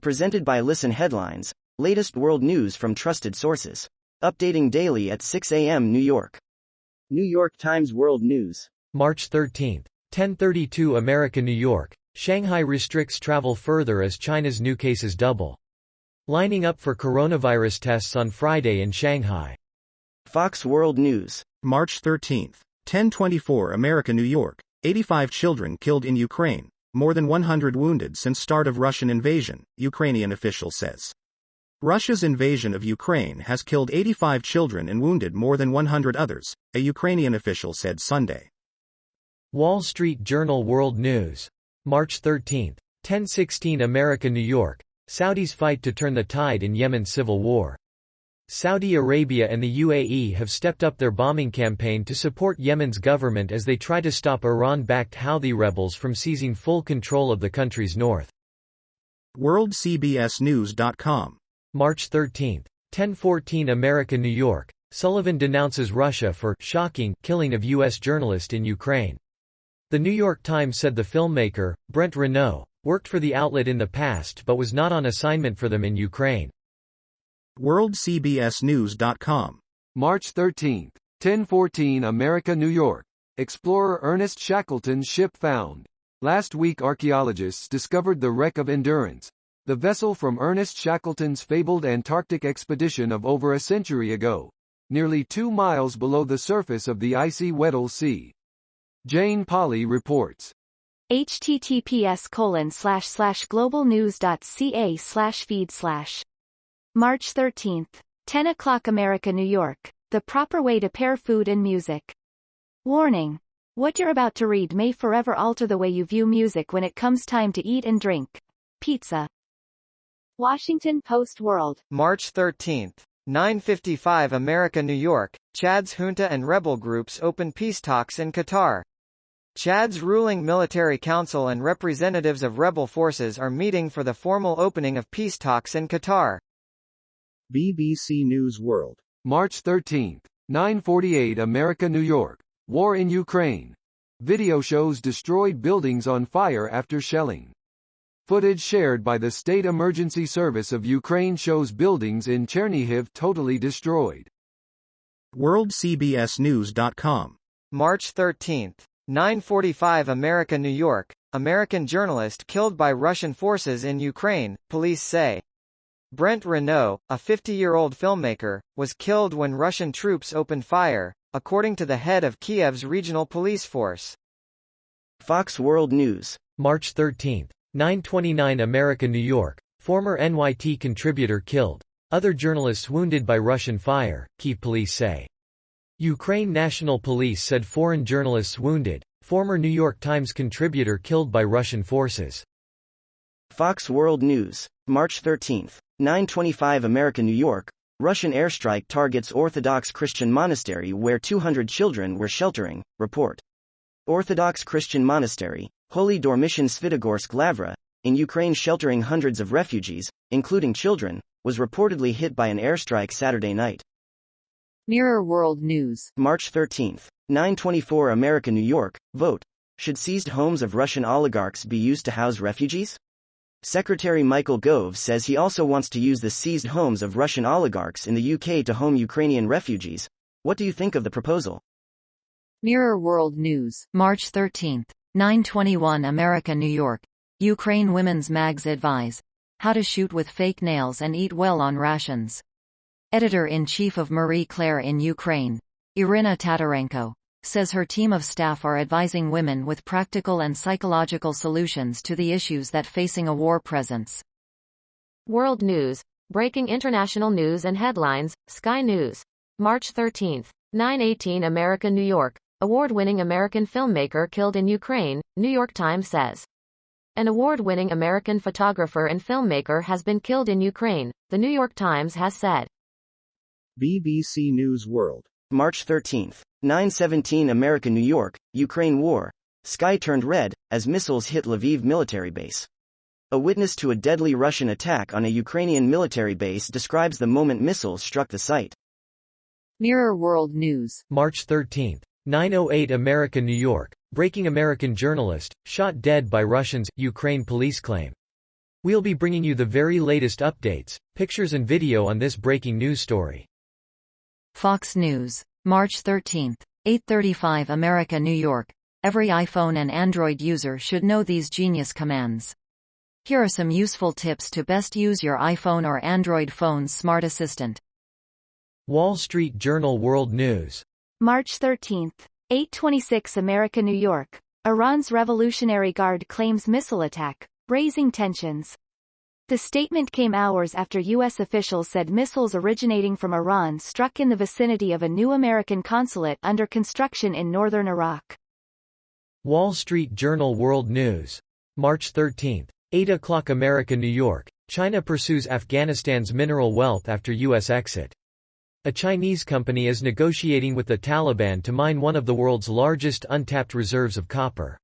Presented by Listen Headlines, latest world news from trusted sources. Updating daily at 6 a.m. New York. New York Times World News. March 13, 10:32 America, New York. Shanghai restricts travel further as China's new cases double. Lining up for coronavirus tests on Friday in Shanghai. Fox World News. March 13, 10:24 America, New York. 85 children killed in Ukraine. More than 100 wounded since start of Russian invasion, Ukrainian official says. Russia's invasion of Ukraine has killed 85 children and wounded more than 100 others, a Ukrainian official said Sunday. Wall Street Journal World News. March 13, 10:16 America, New York. Saudis fight to turn the tide in Yemen's civil war. Saudi Arabia and the UAE have stepped up their bombing campaign to support Yemen's government as they try to stop Iran-backed Houthi rebels from seizing full control of the country's north. WorldCBSNews.com. March 13, 10:14 America, New York. Sullivan denounces Russia for shocking killing of U.S. journalist in Ukraine. The New York Times said the filmmaker, Brent Renaud, worked for the outlet in the past but was not on assignment for them in Ukraine. WorldCBSNews.com. March 13, 10:14 America, New York. Explorer Ernest Shackleton's ship found. Last week archaeologists discovered the wreck of Endurance, the vessel from Ernest Shackleton's fabled Antarctic expedition of over a century ago, nearly 2 miles below the surface of the icy Weddell Sea. Jane Polly reports. https://globalnews.ca/feed/. March 13, 10 o'clock America, New York. The proper way to pair food and music. Warning. What you're about to read may forever alter the way you view music when it comes time to eat and drink. Pizza. Washington Post World. March 13, 9:55 America, New York. Chad's junta and rebel groups open peace talks in Qatar. Chad's ruling military council and representatives of rebel forces are meeting for the formal opening of peace talks in Qatar. BBC News World. March 13, 9:48 America, New York. War in Ukraine. Video shows destroyed buildings on fire after shelling. Footage shared by the State Emergency Service of Ukraine shows buildings in Chernihiv totally destroyed. WorldCBSNews.com. March 13, 9:45 America, New York. American journalist killed by Russian forces in Ukraine, police say. Brent Renaud, a 50-year-old filmmaker, was killed when Russian troops opened fire, according to the head of Kiev's regional police force. Fox World News. March 13, 9:29 America, New York. Former NYT contributor killed. Other journalists wounded by Russian fire, Kyiv police say. Ukraine National Police said foreign journalists wounded. Former New York Times contributor killed by Russian forces. Fox World News. March 13, 9:25 America, New York. Russian airstrike targets Orthodox Christian monastery where 200 children were sheltering, report. Orthodox Christian monastery, Holy Dormition Svitogorsk Lavra, in Ukraine sheltering hundreds of refugees, including children, was reportedly hit by an airstrike Saturday night. Mirror World News. March 13, 9:24 America, New York. Vote. Should seized homes of Russian oligarchs be used to house refugees? Secretary Michael Gove says he also wants to use the seized homes of Russian oligarchs in the UK to home Ukrainian refugees. What do you think of the proposal? Mirror World News. March 13, 9:21 America, New York. Ukraine women's mags advise how to shoot with fake nails and eat well on rations. Editor-in-chief of Marie Claire in Ukraine, Irina Tatarenko, says her team of staff are advising women with practical and psychological solutions to the issues that facing a war presents. World News. Breaking international news and headlines. Sky News. March 13, 9:18 America, New York. Award-winning American filmmaker killed in Ukraine, New York Times says. An award-winning American photographer and filmmaker has been killed in Ukraine, the New York Times has said. BBC News World. March 13, 9:17 America, New York. Ukraine war. Sky turned red as missiles hit Lviv military base. A witness to a deadly Russian attack on a Ukrainian military base describes the moment missiles struck the site. Mirror World News. March 13, 9:08 America, New York. Breaking American journalist, shot dead by Russians, Ukraine police claim. We'll be bringing you the very latest updates, pictures and video on this breaking news story. Fox News. March 13, 8:35 America, New York. Every iPhone and Android user should know these genius commands. Here are some useful tips to best use your iPhone or Android phone's smart assistant. Wall Street Journal World News. March 13, 8:26 America, New York. Iran's Revolutionary Guard claims missile attack, raising tensions. The statement came hours after U.S. officials said missiles originating from Iran struck in the vicinity of a new American consulate under construction in northern Iraq. Wall Street Journal World News. March 13, 8 o'clock America, New York. China pursues Afghanistan's mineral wealth after U.S. exit. A Chinese company is negotiating with the Taliban to mine one of the world's largest untapped reserves of copper.